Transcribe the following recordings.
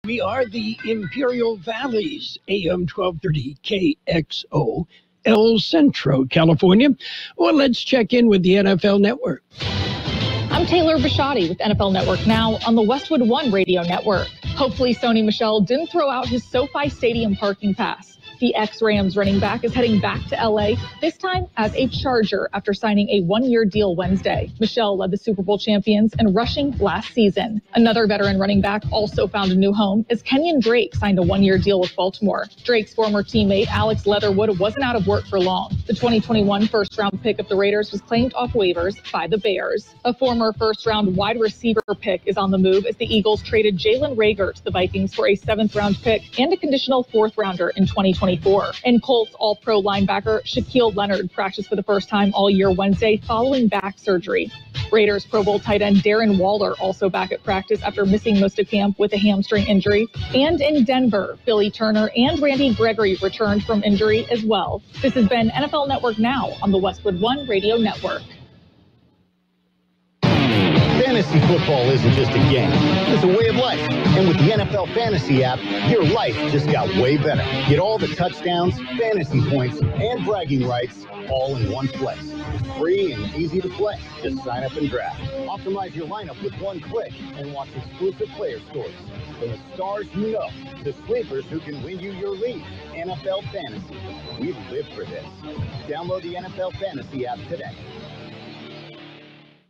We are the Imperial Valleys, AM 1230 KXO, El Centro, California. Well, let's check in with the NFL Network. I'm Taylor Bishotti with NFL Network Now on the Westwood One Radio Network. Hopefully, Sony Michel didn't throw out his SoFi Stadium parking pass. The ex-Rams running back is heading back to L.A., this time as a Charger after signing a one-year deal Wednesday. Michel led the Super Bowl champions in rushing last season. Another veteran running back also found a new home as Kenyon Drake signed a one-year deal with Baltimore. Drake's former teammate Alex Leatherwood wasn't out of work for long. The 2021 first-round pick of the Raiders was claimed off waivers by the Bears. A former first-round wide receiver pick is on the move as the Eagles traded Jalen Reagor to the Vikings for a seventh-round pick and a conditional fourth-rounder in 2024. And Colts All-Pro linebacker Shaquille Leonard practiced for the first time all year Wednesday following back surgery. Raiders Pro Bowl tight end Darren Waller also back at practice after missing most of camp with a hamstring injury. And in Denver, Billy Turner and Randy Gregory returned from injury as well. This has been NFL Network Now on the Westwood One Radio Network. Fantasy football isn't just a game, it's a way of life. And with the NFL Fantasy app, your life just got way better. Get all the touchdowns, fantasy points, and bragging rights all in one place. It's free and easy to play. Just sign up and draft. Optimize your lineup with one click and watch exclusive player scores. From the stars you know to sleepers who can win you your league. NFL Fantasy. We live for this. Download the NFL Fantasy app today.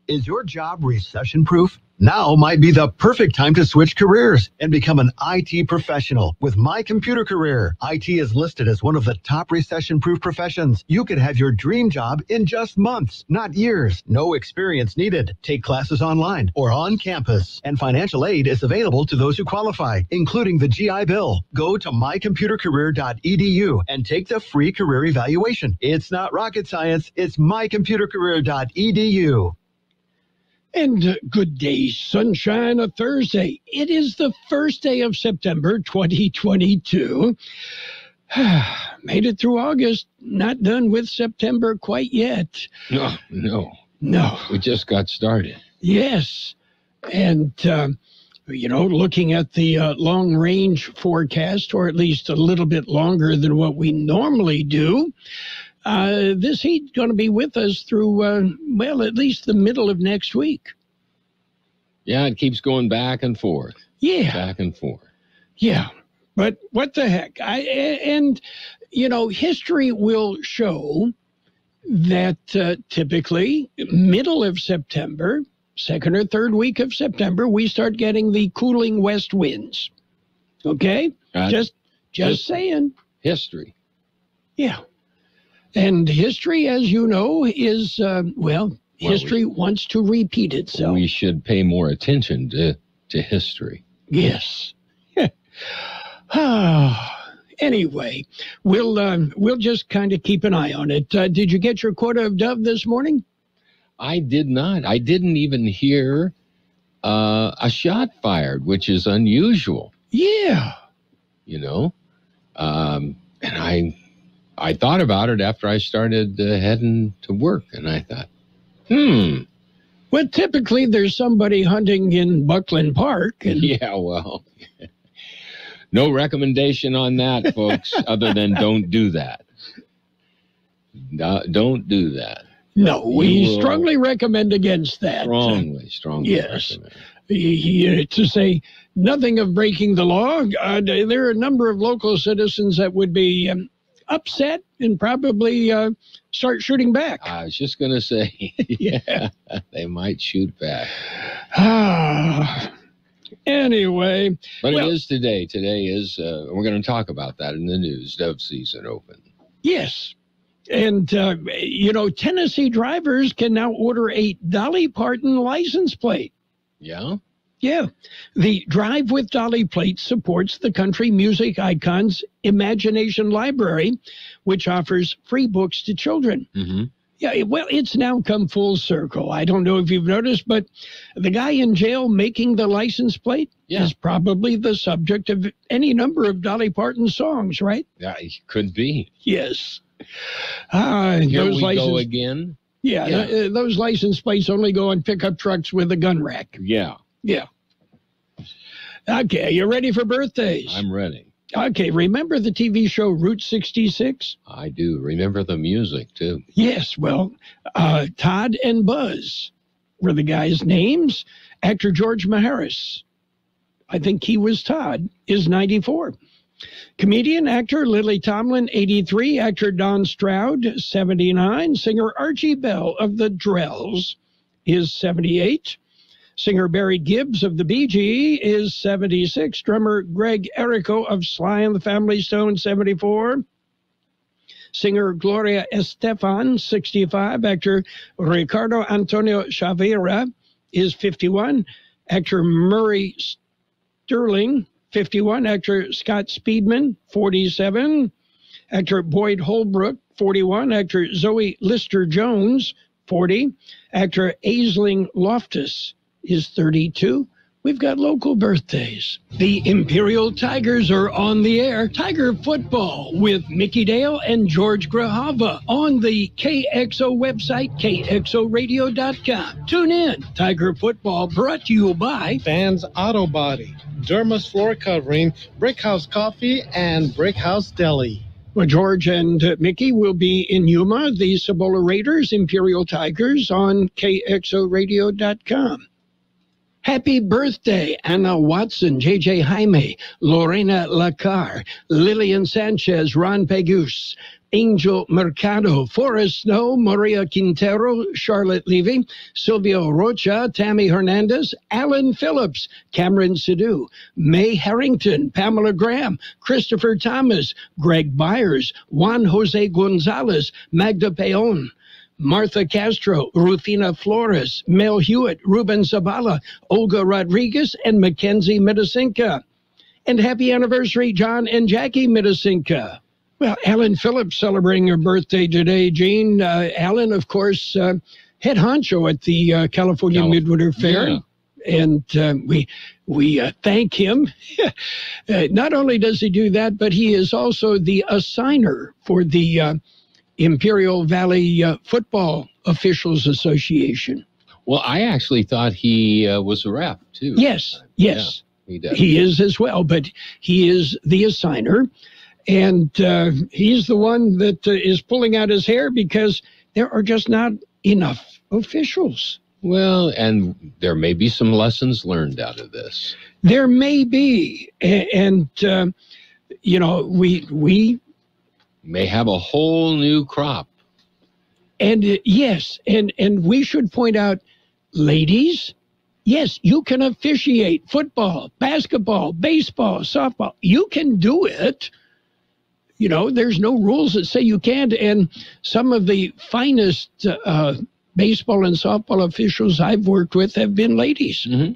Is your job recession-proof? Now might be the perfect time to switch careers and become an IT professional with My Computer Career. IT is listed as one of the top recession-proof professions. You could have your dream job in just months, not years. No experience needed. Take classes online or on campus. And financial aid is available to those who qualify, including the GI Bill. Go to mycomputercareer.edu and take the free career evaluation. It's not rocket science. It's mycomputercareer.edu. And good day, sunshine, a Thursday. It is the first day of September 2022. Made it through August, not done with September quite yet. No. We just got started. Yes. And, looking at the long-range forecast, or at least a little bit longer than what we normally do, this heat's going to be with us through, at least the middle of next week. Yeah, it keeps going back and forth. Yeah. Back and forth. Yeah. But what the heck? History will show that typically middle of September, second or third week of September, we start getting the cooling west winds. Okay? Just saying. History. Yeah. And history, as you know, is, history wants to repeat itself. We should pay more attention to history. Yes. Anyway, we'll just kind of keep an eye on it. Did you get your quota of dove this morning? I did not. I didn't even hear a shot fired, which is unusual. Yeah. And I thought about it after I started heading to work, and I thought, Well, typically there's somebody hunting in Buckley Park. And... Yeah, well, no recommendation on that, folks, other than don't do that. Don't do that. No, we strongly recommend against that. Strongly yes. recommend. To say nothing of breaking the law, there are a number of local citizens that would be upset and probably start shooting back. I was just going to say, yeah, they might shoot back. Anyway. But it is today. Today is, we're going to talk about that in the news, dove season open. Yes. And, Tennessee drivers can now order a Dolly Parton license plate. Yeah? Yeah. The Drive with Dolly plate supports the country music icon's Imagination Library, which offers free books to children. Mm-hmm. Yeah, well, it's now come full circle. I don't know if you've noticed, but the guy in jail making the license plate is probably the subject of any number of Dolly Parton songs, right? Yeah, it could be. Yes. Here we go again. Yeah. Those license plates only go on pickup trucks with a gun rack. Yeah. Yeah. Okay, are you ready for birthdays? I'm ready. Okay, remember the TV show Route 66? I do. Remember the music, too. Yes, well, Todd and Buzz were the guys' names. Actor George Maharis, I think he was Todd, is 94. Comedian, actor Lily Tomlin, 83. Actor Don Stroud, 79. Singer Archie Bell of the Drells is 78. Singer Barry Gibbs of the Bee Gees is 76. Drummer Greg Errico of Sly and the Family Stone, 74. Singer Gloria Estefan, 65. Actor Ricardo Antonio Chavira is 51. Actor Murray Sterling, 51. Actor Scott Speedman, 47. Actor Boyd Holbrook, 41. Actor Zoe Lister-Jones, 40. Actor Aisling Loftus is 32. We've got local birthdays. The Imperial Tigers are on the air. Tiger football with Mickey Dale and George Grahava on the KXO website, kxoradio.com. Tune in. Tiger football brought to you by Vans Auto Body, Derma's Floor Covering, Brickhouse Coffee, and Brickhouse Deli. Well, George and Mickey will be in Yuma, the Cibola Raiders, Imperial Tigers on kxoradio.com. Happy birthday, Anna Watson, J.J. Jaime, Lorena Lacar, Lillian Sanchez, Ron Pegus, Angel Mercado, Forrest Snow, Maria Quintero, Charlotte Levy, Silvio Rocha, Tammy Hernandez, Alan Phillips, Cameron Sidhu, May Harrington, Pamela Graham, Christopher Thomas, Greg Byers, Juan Jose Gonzalez, Magda Peon, Martha Castro, Rufina Flores, Mel Hewitt, Ruben Zabala, Olga Rodriguez, and Mackenzie Medicinka. And happy anniversary, John and Jackie Medicinka. Well, Alan Phillips celebrating her birthday today, Gene. Alan, of course, head honcho at the California Midwinter Fair. Yeah. And we thank him. Not only does he do that, but he is also the assigner for the Imperial Valley Football Officials Association. Well, I actually thought he was a rep, too. Yes. Yeah, he does. He is as well, but he is the assigner. And he's the one that is pulling out his hair because there are just not enough officials. Well, and there may be some lessons learned out of this. There may be. And you know, we may have a whole new crop. And yes, and we should point out, ladies, yes, you can officiate football, basketball, baseball, softball. You can do it. You know, there's no rules that say you can't. And some of the finest baseball and softball officials I've worked with have been ladies. Mm-hmm.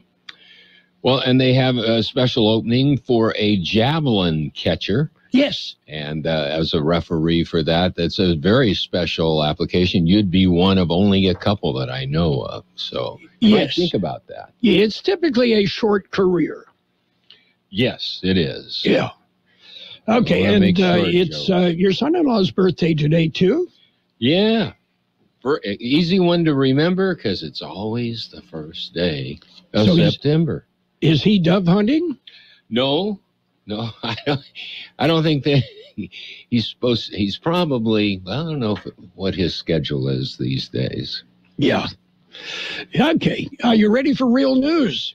Well, and they have a special opening for a javelin catcher. Yes. And as a referee for that, that's a very special application. You'd be one of only a couple that I know of. So you might think about that. Yeah, it's typically a short career. Yes, it is. Yeah. Okay, and it's your son-in-law's birthday today, too? Yeah. Easy one to remember because it's always the first day of September. Is he dove hunting? No, I don't think that he's probably, I don't know what his schedule is these days. Yeah. Okay. Are you ready for real news?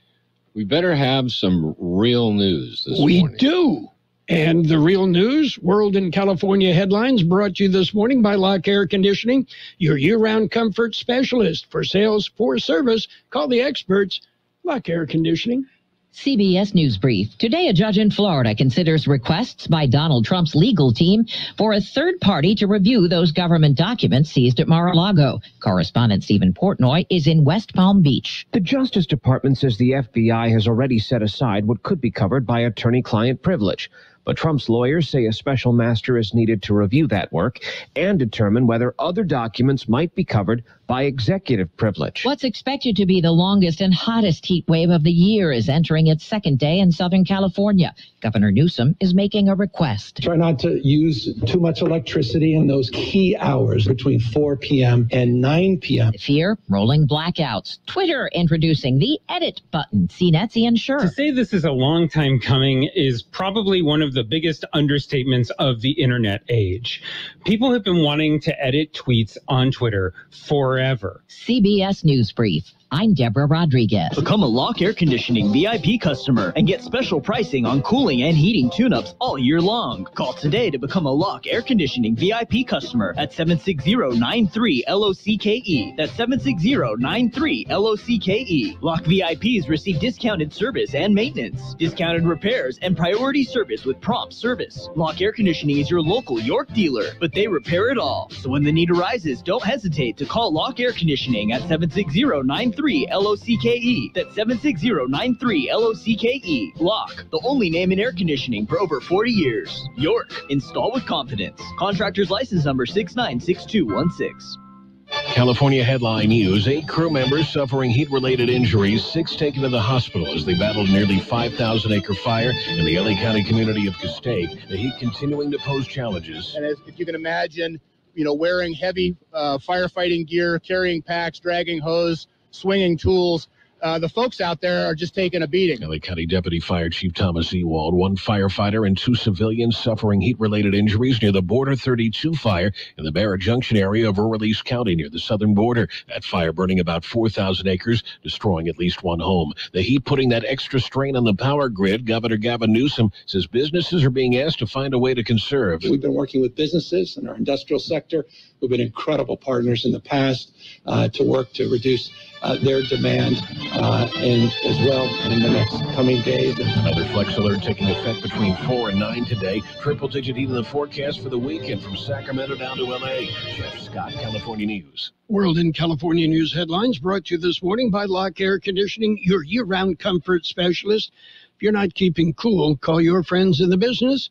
We better have some real news this morning. We do. And the real news, World and California headlines, brought to you this morning by Lock Air Conditioning, your year-round comfort specialist. For sales, for service, call the experts, Lock Air Conditioning. CBS News Brief. Today, a judge in Florida considers requests by Donald Trump's legal team for a third party to review those government documents seized at Mar-a-Lago. Correspondent Stephen Portnoy is in West Palm Beach. The Justice Department says the FBI has already set aside what could be covered by attorney-client privilege. But Trump's lawyers say a special master is needed to review that work and determine whether other documents might be covered by executive privilege. What's expected to be the longest and hottest heat wave of the year is entering its second day in Southern California. Governor Newsom is making a request. Try not to use too much electricity in those key hours between 4 p.m. and 9 p.m. Fear rolling blackouts. Twitter introducing the edit button. CNET's Ian Scher. To say this is a long time coming is probably one of the biggest understatements of the internet age. People have been wanting to edit tweets on Twitter forever. CBS News Brief. I'm Deborah Rodriguez. Become a Lock Air Conditioning VIP customer and get special pricing on cooling and heating tune-ups all year long. Call today to become a Lock Air Conditioning VIP customer at 760-93-LOCKE. That's 760-93-LOCKE. Lock VIPs receive discounted service and maintenance, discounted repairs, and priority service with prompt service. Lock Air Conditioning is your local York dealer, but they repair it all. So when the need arises, don't hesitate to call Lock Air Conditioning at 760-93-LOCKE. That's 760-93-LOCKE. Lock, the only name in air conditioning for over 40 years. York, install with confidence. Contractor's license number 696216. California headline news: 8 crew members suffering heat-related injuries, 6 taken to the hospital as they battled nearly 5,000-acre fire in the LA County community of Castaic. The heat continuing to pose challenges. And if you can imagine, wearing heavy firefighting gear, carrying packs, dragging hose, swinging tools, the folks out there are just taking a beating. LA County Deputy Fire Chief Thomas Ewald, 1 firefighter and 2 civilians suffering heat-related injuries near the Border 32 fire in the Barrett Junction area of Rural East County near the southern border. That fire burning about 4,000 acres, destroying at least 1 home. The heat putting that extra strain on the power grid. Governor Gavin Newsom says businesses are being asked to find a way to conserve. We've been working with businesses in our industrial sector who've been incredible partners in the past to work to reduce their demand and as well in the next coming days. Another flex alert taking effect between 4 and 9 today. Triple-digit heat in the forecast for the weekend from Sacramento down to L.A. Jeff Scott, California News. World in California News headlines brought to you this morning by Lock Air Conditioning, your year-round comfort specialist. If you're not keeping cool, call your friends in the business.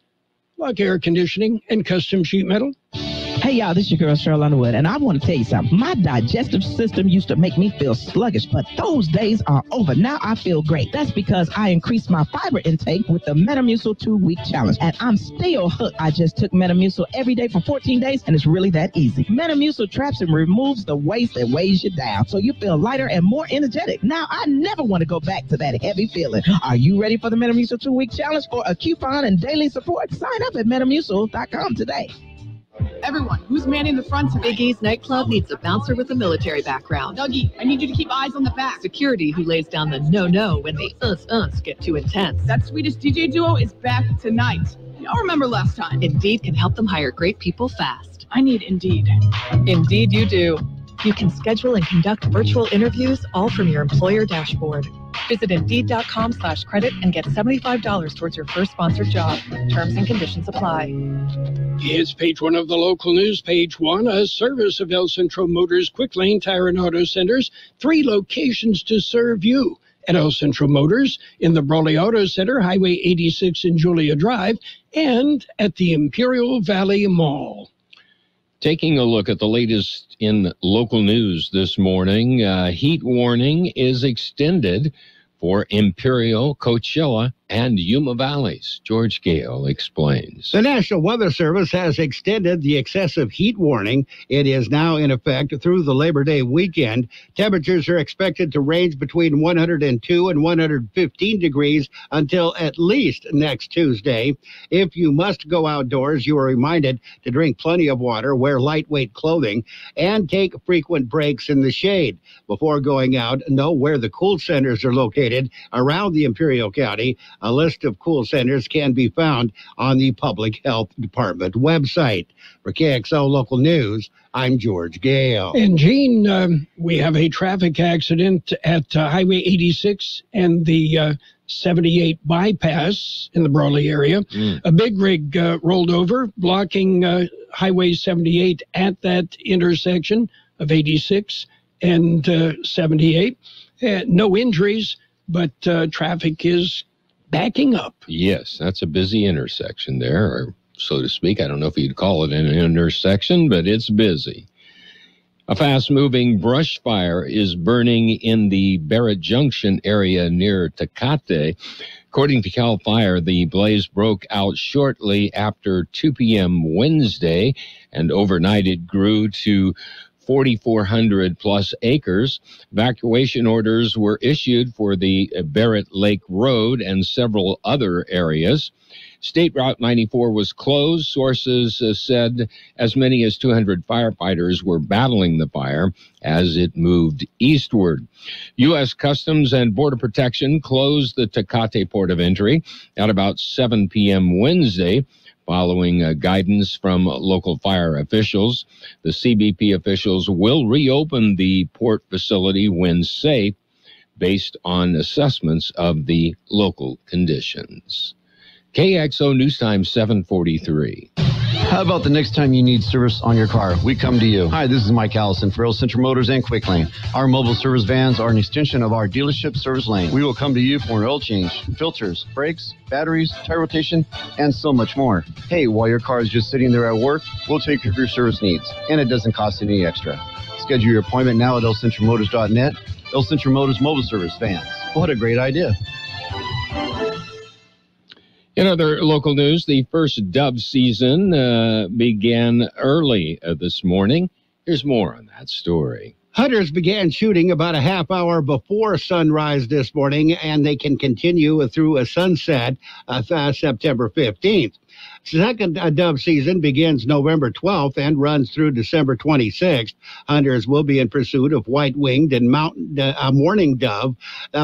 Lock Air Conditioning and Custom Sheet Metal. Hey, y'all, this is your girl, Cheryl Underwood, and I want to tell you something. My digestive system used to make me feel sluggish, but those days are over. Now I feel great. That's because I increased my fiber intake with the Metamucil 2-week challenge, and I'm still hooked. I just took Metamucil every day for 14 days, and it's really that easy. Metamucil traps and removes the waste that weighs you down, so you feel lighter and more energetic. Now I never want to go back to that heavy feeling. Are you ready for the Metamucil 2-week challenge for a coupon and daily support? Sign up at Metamucil.com today. Everyone, who's manning the front tonight? Big E's nightclub needs a bouncer with a military background. Dougie, I need you to keep eyes on the back. Security who lays down the no-no when the uns get too intense. That Swedish DJ duo is back tonight. Y'all remember last time. Indeed can help them hire great people fast. I need Indeed. Indeed you do. You can schedule and conduct virtual interviews all from your employer dashboard. Visit Indeed.com/credit and get $75 towards your first sponsored job. Terms and conditions apply. It's page 1 of the local news. Page 1, a service of El Centro Motors Quick Lane Tire and Auto Centers. 3 locations to serve you. At El Centro Motors, in the Brawley Auto Center, Highway 86 in Julia Drive, and at the Imperial Valley Mall. Taking a look at the latest in local news this morning, heat warning is extended for Imperial, Coachella, and Yuma Valleys. George Gale explains. The National Weather Service has extended the excessive heat warning. It is now in effect through the Labor Day weekend. Temperatures are expected to range between 102 and 115 degrees until at least next Tuesday. If you must go outdoors, you are reminded to drink plenty of water, wear lightweight clothing, and take frequent breaks in the shade. Before going out, know where the cool centers are located around the Imperial County. A list of cool centers can be found on the Public Health Department website. For KXO Local News, I'm George Gale. And Gene, we have a traffic accident at Highway 86 and the 78 bypass in the Brawley area. A big rig rolled over, blocking Highway 78 at that intersection of 86 and 78. No injuries, but traffic is backing up. Yes, that's a busy intersection there, or so to speak. I don't know if you'd call it an intersection, but it's busy. A fast-moving brush fire is burning in the Barrett Junction area near Tecate. According to CAL FIRE, the blaze broke out shortly after 2 p.m. Wednesday, and overnight it grew to 4,400 plus acres. Evacuation orders were issued for the Barrett Lake Road and several other areas. State Route 94 was closed. Sources said as many as 200 firefighters were battling the fire as it moved eastward. U.S. Customs and Border Protection closed the Tecate port of entry at about 7 p.m. Wednesday, following guidance from local fire officials. The CBP officials will reopen the port facility when safe, based on assessments of the local conditions. KXO News Time 743. How about the next time you need service on your car? We come to you. Hi, this is Mike Allison for El Centro Motors and Quick Lane. Our mobile service vans are an extension of our dealership service lane. We will come to you for an oil change, filters, brakes, batteries, tire rotation, and so much more. Hey, while your car is just sitting there at work, we'll take care of your service needs, and it doesn't cost any extra. Schedule your appointment now at elcentromotors.net. El Centro Motors mobile service vans. What a great idea. In other local news, the first dove season began early this morning. Here's more on that story. Hunters began shooting about a half hour before sunrise this morning, and they can continue through a sunset September 15th. Second dove season begins November 12th and runs through December 26th. Hunters will be in pursuit of white-winged and mourning dove.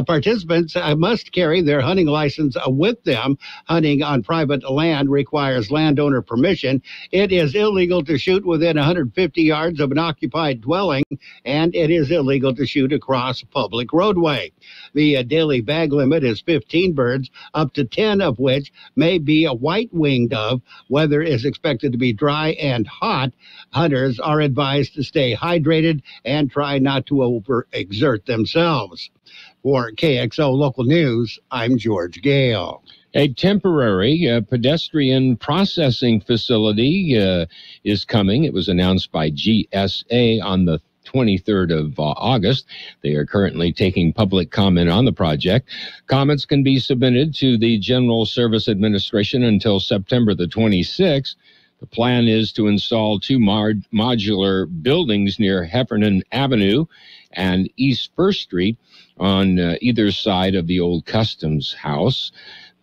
Participants must carry their hunting license with them. Hunting on private land requires landowner permission. It is illegal to shoot within 150 yards of an occupied dwelling, and it is illegal to shoot across a public roadway. The daily bag limit is 15 birds, up to 10 of which may be a white-winged dove. Weather is expected to be dry and hot. Hunters are advised to stay hydrated and try not to overexert themselves. For KXO Local News, I'm George Gale. A temporary pedestrian processing facility is coming. It was announced by GSA on the 23rd of August. They are currently taking public comment on the project. Comments can be submitted to the General Service Administration until September the 26th. The plan is to install two modular buildings near Heffernan Avenue and East First Street on either side of the old Customs House.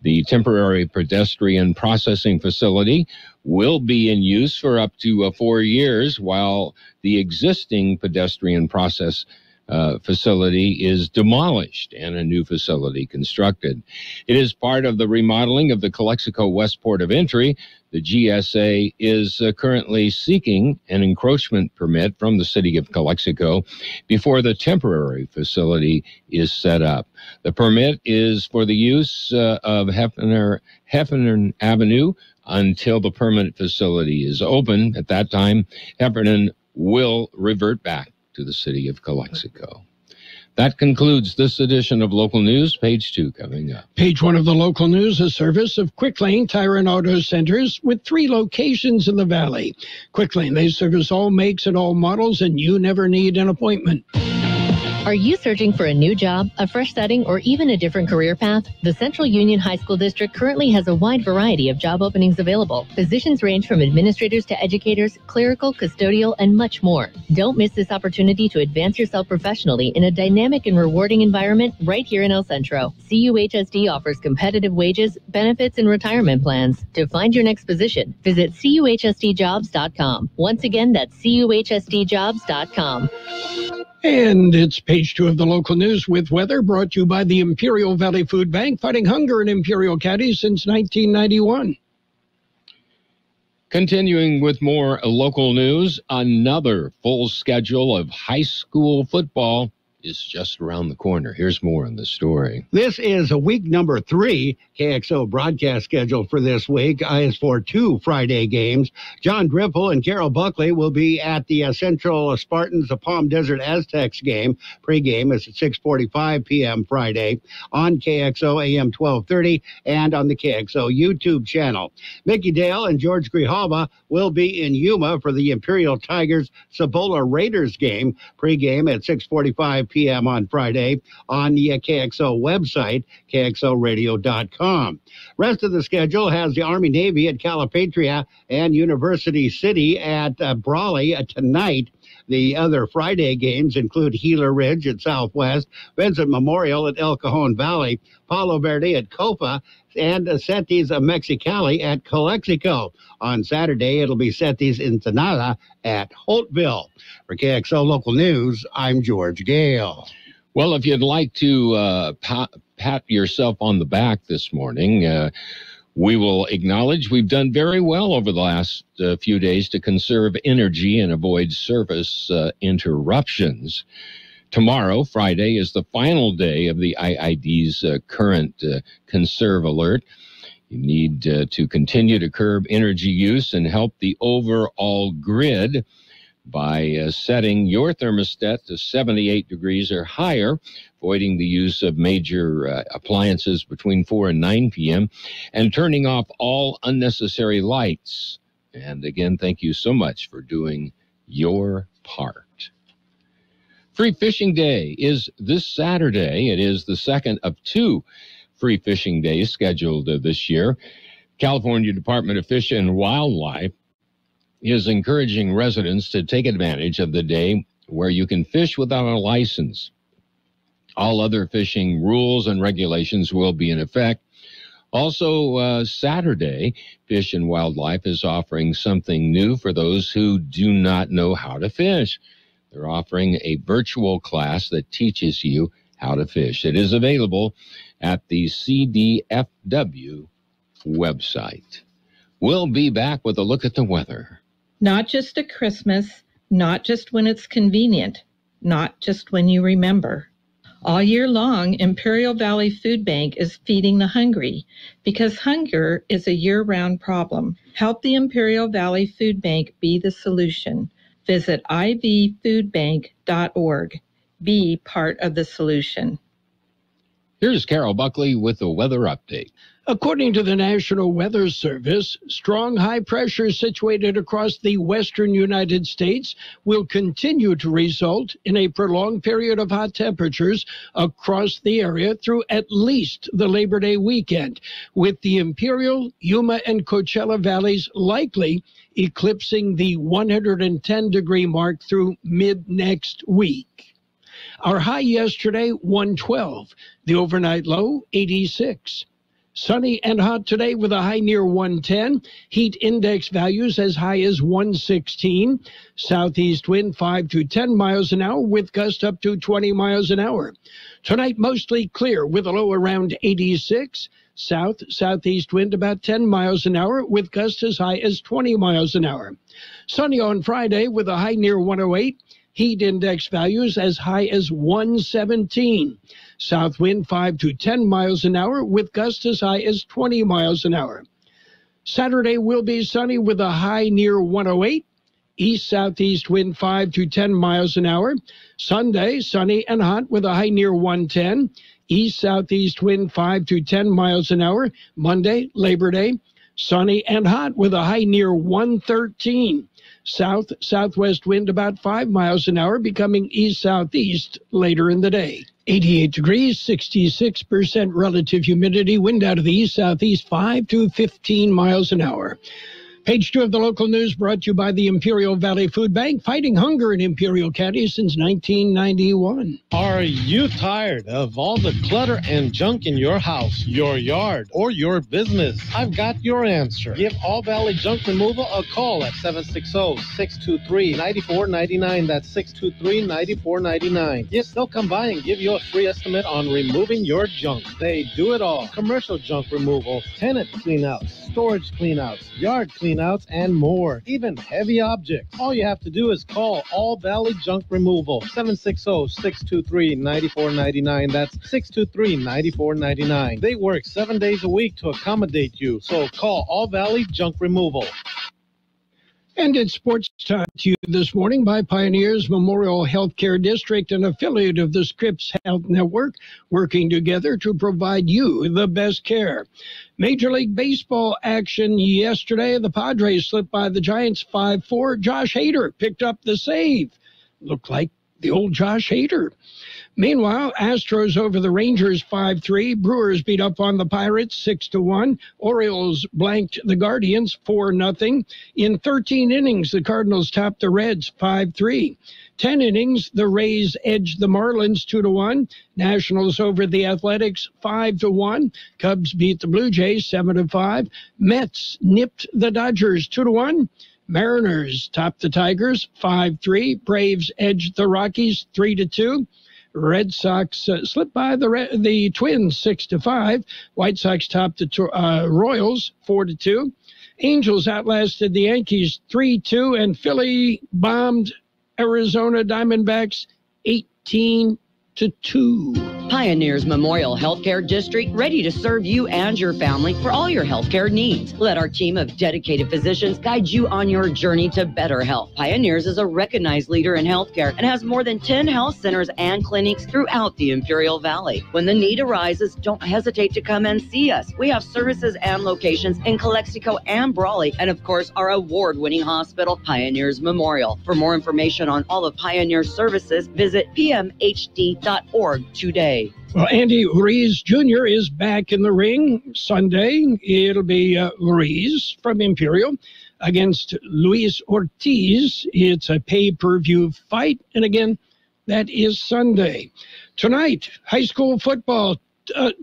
The temporary pedestrian processing facility will be in use for up to 4 years, while the existing pedestrian process facility is demolished and a new facility constructed. It is part of the remodeling of the Calexico West Port of Entry. The GSA is currently seeking an encroachment permit from the city of Calexico before the temporary facility is set up. The permit is for the use of Heffernan Avenue until the permanent facility is open. At that time, Heffernan will revert back to the city of Calexico. That concludes this edition of Local News. Page 2 coming up. Page 1 of the Local News, a service of Quick Lane Tire and Auto Centers with 3 locations in the Valley. Quick Lane, they service all makes and all models, and you never need an appointment. Are you searching for a new job, a fresh setting, or even a different career path? The Central Union High School District currently has a wide variety of job openings available. Positions range from administrators to educators, clerical, custodial, and much more. Don't miss this opportunity to advance yourself professionally in a dynamic and rewarding environment right here in El Centro. CUHSD offers competitive wages, benefits, and retirement plans. To find your next position, visit CUHSDjobs.com. Once again, that's CUHSDjobs.com. And it's page 2 of the Local News with weather, brought to you by the Imperial Valley Food Bank, fighting hunger in Imperial County since 1991. Continuing with more local news, another full schedule of high school football is just around the corner. Here's more on the story. This is week number 3. KXO broadcast schedule for this week is for 2 Friday games. John Dripple and Carroll Buckley will be at the Central Spartans Palm Desert Aztecs game. Pre-game is at 6:45 p.m. Friday on KXO AM 1230 and on the KXO YouTube channel. Mickey Dale and George Grijalva will be in Yuma for the Imperial Tigers Cibola Raiders game. Pre-game at 6:45 p.m. on Friday on the KXO website, kxoradio.com. Rest of the schedule has the Army-Navy at Calipatria and University City at Brawley tonight. The other Friday games include Gila Ridge at Southwest, Vincent Memorial at El Cajon Valley, Palo Verde at Copa, and Cetis Mexicali at Calexico. On Saturday, it'll be Cetis Ensenada at Holtville. For KXO Local News, I'm George Gale. Well, if you'd like to pat yourself on the back this morning, we will acknowledge we've done very well over the last few days to conserve energy and avoid service interruptions. Tomorrow, Friday, is the final day of the IID's current conserve alert. You need to continue to curb energy use and help the overall grid by setting your thermostat to 78 degrees or higher, avoiding the use of major appliances between 4 and 9 p.m., and turning off all unnecessary lights. And again, thank you so much for doing your part. Free Fishing Day is this Saturday. It is the second of 2 free fishing days scheduled this year. California Department of Fish and Wildlife is encouraging residents to take advantage of the day where you can fish without a license. All other fishing rules and regulations will be in effect. Also, Saturday, Fish and Wildlife is offering something new for those who do not know how to fish. They're offering a virtual class that teaches you how to fish. It is available at the CDFW website. We'll be back with a look at the weather. Not just at Christmas, not just when it's convenient, not just when you remember. All year long, Imperial Valley Food Bank is feeding the hungry because hunger is a year-round problem. Help the Imperial Valley Food Bank be the solution. Visit ivfoodbank.org. Be part of the solution. Here's Carol Buckley with the weather update. According to the National Weather Service, strong high pressure situated across the western United States will continue to result in a prolonged period of hot temperatures across the area through at least the Labor Day weekend, with the Imperial, Yuma, and Coachella valleys likely eclipsing the 110-degree mark through mid-next week. Our high yesterday, 112. The overnight low, 86. Sunny and hot today with a high near 110. Heat index values as high as 116. Southeast wind 5 to 10 miles an hour with gusts up to 20 miles an hour. Tonight mostly clear with a low around 86. Southeast wind about 10 miles an hour with gusts as high as 20 miles an hour. Sunny on Friday with a high near 108. Heat index values as high as 117. South wind 5 to 10 miles an hour with gusts as high as 20 miles an hour. Saturday will be sunny with a high near 108. East-southeast wind 5 to 10 miles an hour. Sunday, sunny and hot with a high near 110. East-southeast wind 5 to 10 miles an hour. Monday, Labor Day, sunny and hot with a high near 113. South-southwest wind about 5 miles an hour, becoming east-southeast later in the day. 88 degrees, 66% relative humidity, wind out of the east-southeast 5 to 15 miles an hour. Page 2 of the local news brought to you by the Imperial Valley Food Bank, fighting hunger in Imperial County since 1991. Are you tired of all the clutter and junk in your house, your yard, or your business? I've got your answer. Give All Valley Junk Removal a call at 760-623-9499. That's 623-9499. Yes, they'll come by and give you a free estimate on removing your junk. They do it all. Commercial junk removal, tenant cleanouts, storage cleanouts, yard cleanouts, cleanouts, and more. Even heavy objects. All you have to do is call All Valley Junk Removal. 760-623-9499. That's 623-9499. They work 7 days a week to accommodate you. So call All Valley Junk Removal. And it's sports time to you this morning by Pioneers Memorial Healthcare District, an affiliate of the Scripps Health Network, working together to provide you the best care. Major League Baseball action yesterday. The Padres slipped by the Giants 5-4. Josh Hader picked up the save. Looked like the old Josh Hader. Meanwhile, Astros over the Rangers 5-3. Brewers beat up on the Pirates 6-1. Orioles blanked the Guardians 4-0. In 13 innings, the Cardinals topped the Reds 5-3. 10 innings, the Rays edged the Marlins 2-1. Nationals over the Athletics 5-1. Cubs beat the Blue Jays 7-5. Mets nipped the Dodgers 2-1. Mariners topped the Tigers 5-3. Braves edged the Rockies 3-2. Red Sox slipped by the Twins 6-5. White Sox topped the Royals 4-2. Angels outlasted the Yankees 3-2, and Philly bombed Arizona Diamondbacks 18-2. Pioneers Memorial Healthcare District, ready to serve you and your family for all your healthcare needs. Let our team of dedicated physicians guide you on your journey to better health. Pioneers is a recognized leader in healthcare and has more than 10 health centers and clinics throughout the Imperial Valley. When the need arises, don't hesitate to come and see us. We have services and locations in Calexico and Brawley, and of course, our award-winning hospital, Pioneers Memorial. For more information on all of Pioneer's services, visit pmhd.org today. Well, Andy Ruiz Jr. is back in the ring Sunday. It'll be Ruiz from Imperial against Luis Ortiz. It's a pay-per-view fight, and again, that is Sunday. Tonight, high school football,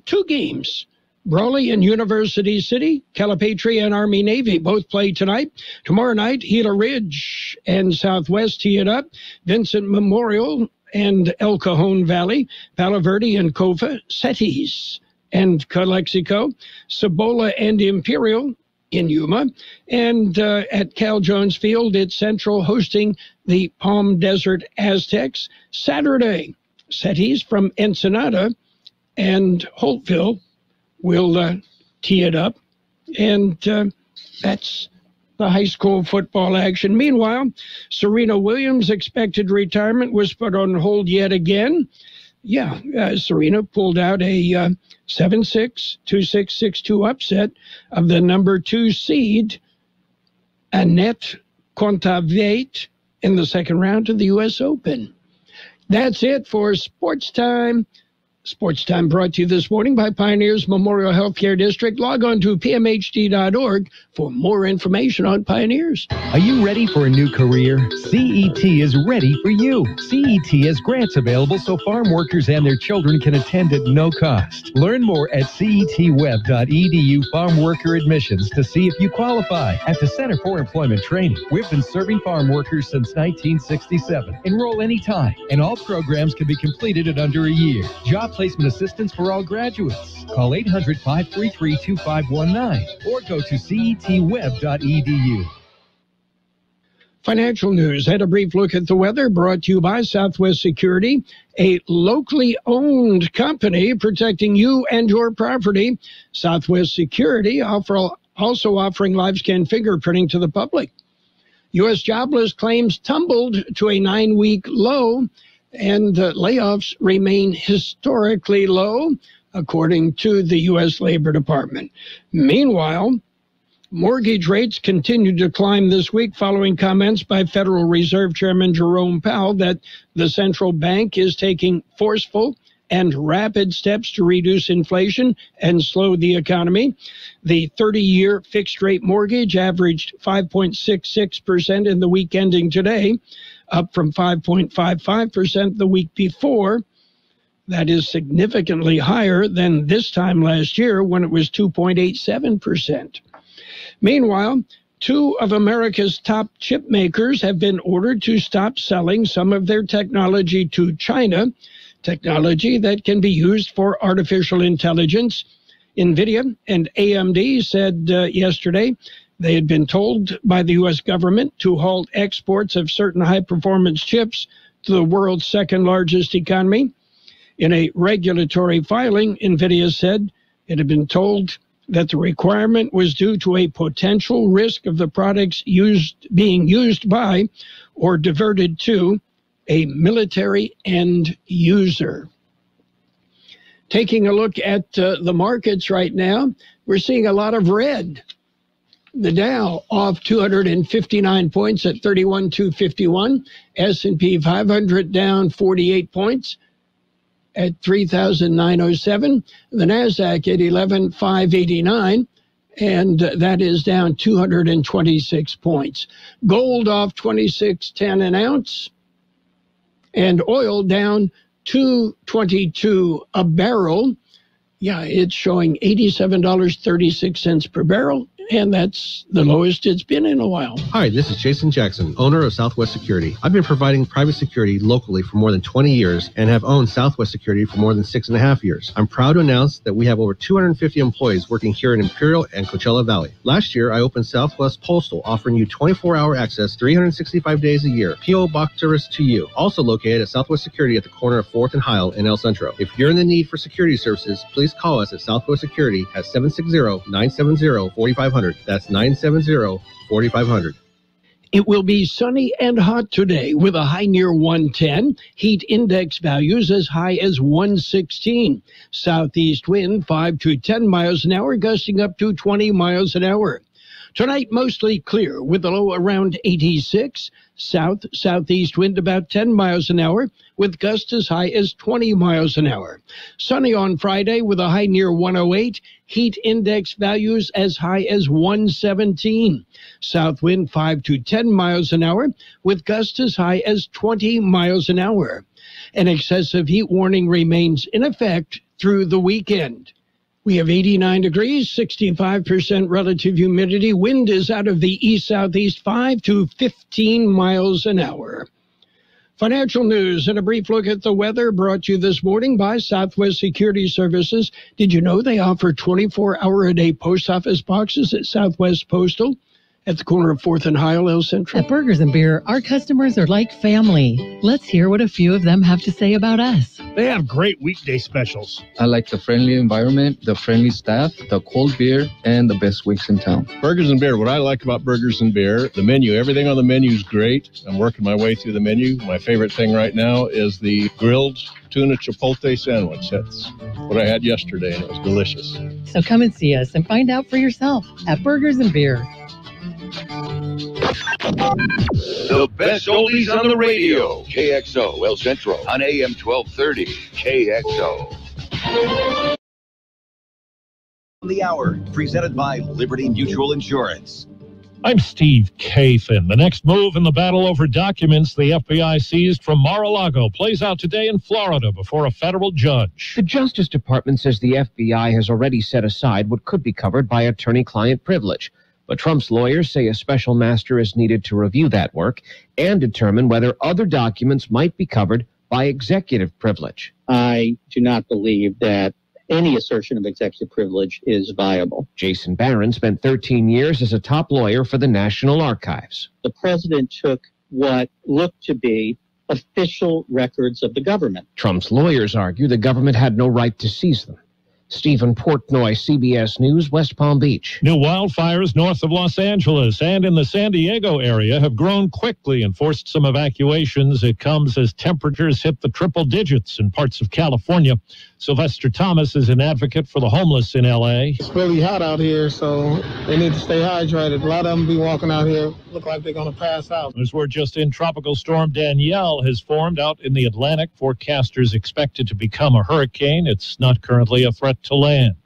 2 games. Brawley and University City, Calipatria and Army Navy both play tonight. Tomorrow night, Gila Ridge and Southwest tee it up. Vincent Memorial and El Cajon Valley, Palo Verde and Cofa, Cetis and Calexico, Cibola and Imperial in Yuma, and at Cal Jones Field, it's Central hosting the Palm Desert Aztecs. Saturday, Cetis from Ensenada and Holtville will tee it up, and that's the high school football action. Meanwhile, Serena Williams' expected retirement was put on hold yet again. Serena pulled out a 7-6, 2-6, 6-2 upset of the number 2 seed, Annette Kontaveit, in the second round of the U.S. Open. That's it for Sports Time. Sports Time brought to you this morning by Pioneers Memorial Healthcare District. Log on to pmhd.org for more information on Pioneers. Are you ready for a new career? CET is ready for you. CET has grants available so farm workers and their children can attend at no cost. Learn more at cetweb.edu farm worker admissions to see if you qualify. At the Center for Employment Training, we've been serving farm workers since 1967. Enroll anytime, and all programs can be completed in under a year. Job placement assistance for all graduates. Call 800-533-2519 or go to cetweb.edu. Financial news. Had a brief look at the weather, brought to you by Southwest Security, a locally owned company protecting you and your property. Southwest Security also offering live scan fingerprinting to the public. U.S. jobless claims tumbled to a 9-week low, and layoffs remain historically low, according to the U.S. Labor Department. Meanwhile, mortgage rates continued to climb this week following comments by Federal Reserve Chairman Jerome Powell that the central bank is taking forceful and rapid steps to reduce inflation and slow the economy. The 30-year fixed-rate mortgage averaged 5.66% in the week ending today, up from 5.55% the week before. That is significantly higher than this time last year when it was 2.87%. Meanwhile, 2 of America's top chip makers have been ordered to stop selling some of their technology to China, technology that can be used for artificial intelligence. NVIDIA and AMD said yesterday They had been told by the U.S. government to halt exports of certain high-performance chips to the world's second-largest economy. In a regulatory filing, NVIDIA said it had been told that the requirement was due to a potential risk of the products being used by or diverted to a military end user. Taking a look at the markets right now, we're seeing a lot of red. The Dow off 259 points at 31,251. S&P 500 down 48 points at 3,907. The Nasdaq at 11,589, and that is down 226 points. Gold off 26.10 an ounce, and oil down $2.22 a barrel. Yeah, it's showing $87.36 per barrel, and that's the lowest it's been in a while. Hi, this is Jason Jackson, owner of Southwest Security. I've been providing private security locally for more than 20 years and have owned Southwest Security for more than 6.5 years. I'm proud to announce that we have over 250 employees working here in Imperial and Coachella Valley. Last year, I opened Southwest Postal, offering you 24-hour access 365 days a year. P.O. Box service to you. Also located at Southwest Security at the corner of 4th and Heil in El Centro. If you're in the need for security services, please call us at Southwest Security at 760-970-4500. That's 970-4500. It will be sunny and hot today with a high near 110. Heat index values as high as 116. Southeast wind 5 to 10 miles an hour, gusting up to 20 miles an hour. Tonight, mostly clear with a low around 86. Southeast wind about 10 miles an hour with gusts as high as 20 miles an hour. Sunny on Friday with a high near 108. Heat index values as high as 117. South wind 5 to 10 miles an hour with gusts as high as 20 miles an hour. An excessive heat warning remains in effect through the weekend. We have 89 degrees, 65% relative humidity. Wind is out of the east-southeast 5 to 15 miles an hour. Financial news and a brief look at the weather brought to you this morning by Southwest Security Services. Did you know they offer 24-hour-a-day post office boxes at Southwest Postal? At the corner of 4th and Heil, El Centro. At Burgers and Beer, our customers are like family. Let's hear what a few of them have to say about us. They have great weekday specials. I like the friendly environment, the friendly staff, the cold beer, and the best wings in town. Burgers and Beer. What I like about Burgers and Beer, the menu. Everything on the menu is great. I'm working my way through the menu. My favorite thing right now is the grilled tuna chipotle sandwich. That's what I had yesterday, and it was delicious. So come and see us and find out for yourself at Burgers and Beer. The best oldies on the radio. KXO El Centro on AM 1230. KXO. The Hour, presented by Liberty Mutual Insurance. I'm Steve Kathan. The next move in the battle over documents the FBI seized from Mar-a-Lago plays out today in Florida before a federal judge. The Justice Department says the FBI has already set aside what could be covered by attorney-client privilege. But Trump's lawyers say a special master is needed to review that work and determine whether other documents might be covered by executive privilege. I do not believe that any assertion of executive privilege is viable. Jason Barron spent 13 years as a top lawyer for the National Archives. The president took what looked to be official records of the government. Trump's lawyers argue the government had no right to seize them. Stephen Portnoy, CBS News, West Palm Beach. New wildfires north of Los Angeles and in the San Diego area have grown quickly and forced some evacuations. It comes as temperatures hit the triple digits in parts of California. Sylvester Thomas is an advocate for the homeless in L.A. It's really hot out here, so they need to stay hydrated. A lot of them be walking out here, look like they're going to pass out. As we're just in, Tropical Storm Danielle has formed out in the Atlantic. Forecasters expect it to become a hurricane. It's not currently a threat to land.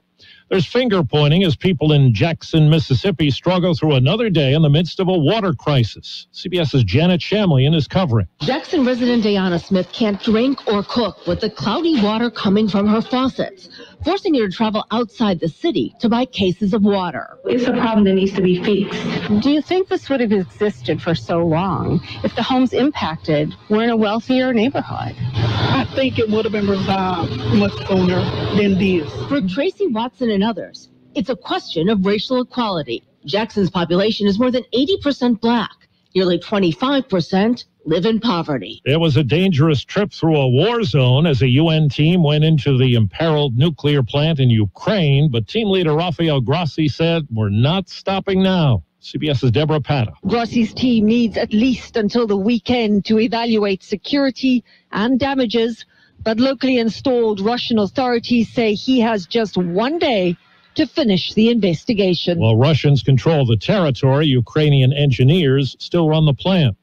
There's finger pointing as people in Jackson, Mississippi struggle through another day in the midst of a water crisis. CBS's Janet Shamlian is covering. Jackson resident Diana Smith can't drink or cook with the cloudy water coming from her faucets, forcing her to travel outside the city to buy cases of water. It's a problem that needs to be fixed. Do you think this would have existed for so long if the homes impacted were in a wealthier neighborhood? I think it would have been resolved much sooner than this. For Tracy Watson and others, it's a question of racial equality. Jackson's population is more than 80% black. Nearly 25% live in poverty. It was a dangerous trip through a war zone as a UN team went into the imperiled nuclear plant in Ukraine, but team leader Rafael Grossi said, "We're not stopping now." CBS's Deborah Pata. Grossi's team needs at least until the weekend to evaluate security and damages, but locally installed Russian authorities say he has just one day to finish the investigation. While Russians control the territory, Ukrainian engineers still run the plant.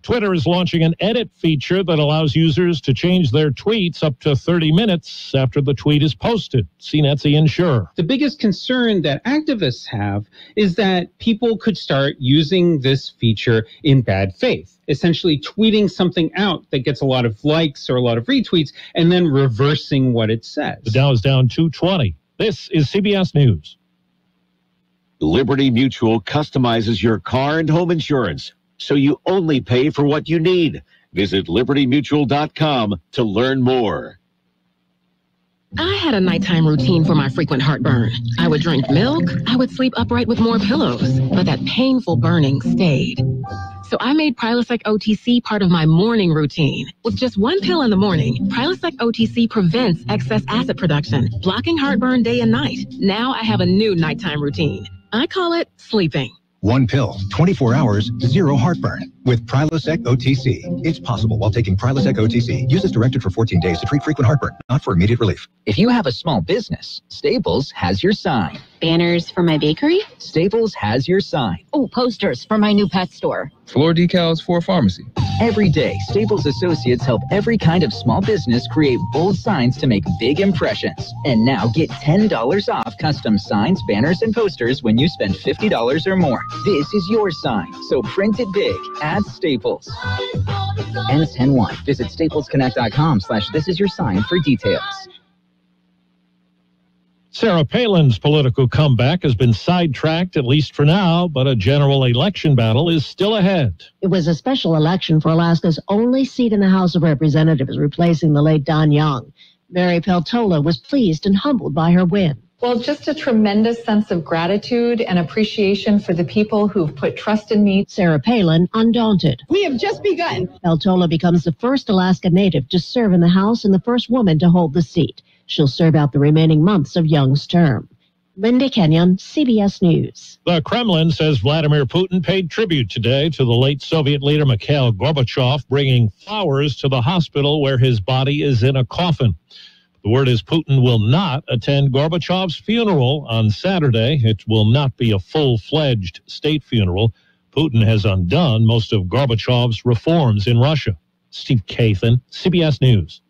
Twitter is launching an edit feature that allows users to change their tweets up to 30 minutes after the tweet is posted. CNET's the insurer. The biggest concern that activists have is that people could start using this feature in bad faith, essentially tweeting something out that gets a lot of likes or a lot of retweets and then reversing what it says. The Dow is down 220. This is CBS News. Liberty Mutual customizes your car and home insurance, so you only pay for what you need. Visit libertymutual.com to learn more. I had a nighttime routine for my frequent heartburn. I would drink milk, I would sleep upright with more pillows, but that painful burning stayed. So I made Prilosec OTC part of my morning routine. With just one pill in the morning, Prilosec OTC prevents excess acid production, blocking heartburn day and night. Now I have a new nighttime routine. I call it sleeping. One pill, 24 hours, zero heartburn. With Prilosec OTC. It's possible while taking Prilosec OTC. Use as directed for 14 days to treat frequent heartburn, not for immediate relief. If you have a small business, Staples has your sign. Banners for my bakery? Staples has your sign. Oh, posters for my new pet store. Floor decals for a pharmacy. Every day, Staples associates help every kind of small business create bold signs to make big impressions. And now get $10 off custom signs, banners, and posters when you spend $50 or more. This is your sign, so print it big at Staples. Ends 10/1. Visit staplesconnect.com/thisisyoursign for details. Sarah Palin's political comeback has been sidetracked, at least for now, but a general election battle is still ahead. It was a special election for Alaska's only seat in the House of Representatives, replacing the late Don Young. Mary Peltola was pleased and humbled by her win. Well, just a tremendous sense of gratitude and appreciation for the people who've put trust in me. Sarah Palin, undaunted. We have just begun. Peltola becomes the first Alaska native to serve in the House and the first woman to hold the seat. She'll serve out the remaining months of Young's term. Linda Kenyon, CBS News. The Kremlin says Vladimir Putin paid tribute today to the late Soviet leader Mikhail Gorbachev, bringing flowers to the hospital where his body is in a coffin. The word is Putin will not attend Gorbachev's funeral on Saturday. It will not be a full-fledged state funeral. Putin has undone most of Gorbachev's reforms in Russia. Steve Kathan, CBS News.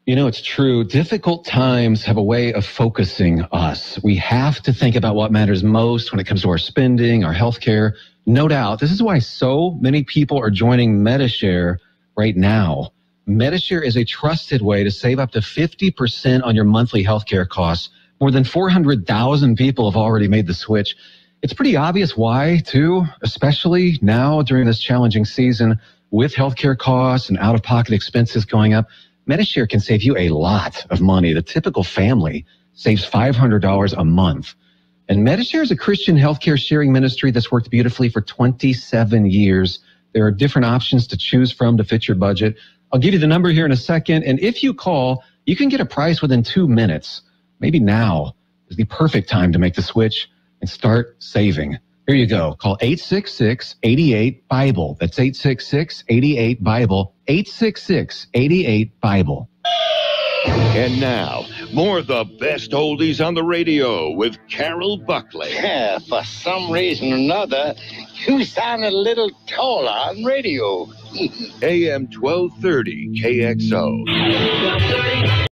You know, it's true. Difficult times have a way of focusing us. We have to think about what matters most when it comes to our spending, our health care. No doubt. This is why so many people are joining Medishare right now. Medishare is a trusted way to save up to 50% on your monthly health care costs. More than 400,000 people have already made the switch. It's pretty obvious why, too, especially now during this challenging season with health care costs and out-of-pocket expenses going up. Medishare can save you a lot of money. The typical family saves $500 a month. And Medishare is a Christian healthcare sharing ministry that's worked beautifully for 27 years. There are different options to choose from to fit your budget. I'll give you the number here in a second. And if you call, you can get a price within 2 minutes. Maybe now is the perfect time to make the switch and start saving. Here you go. Call 866-88-BIBLE. That's 866-88-BIBLE. 866-88-BIBLE. And now, more of the best oldies on the radio with Carroll Buckley. Yeah, for some reason or another, you sound a little taller on radio. AM 1230 KXO.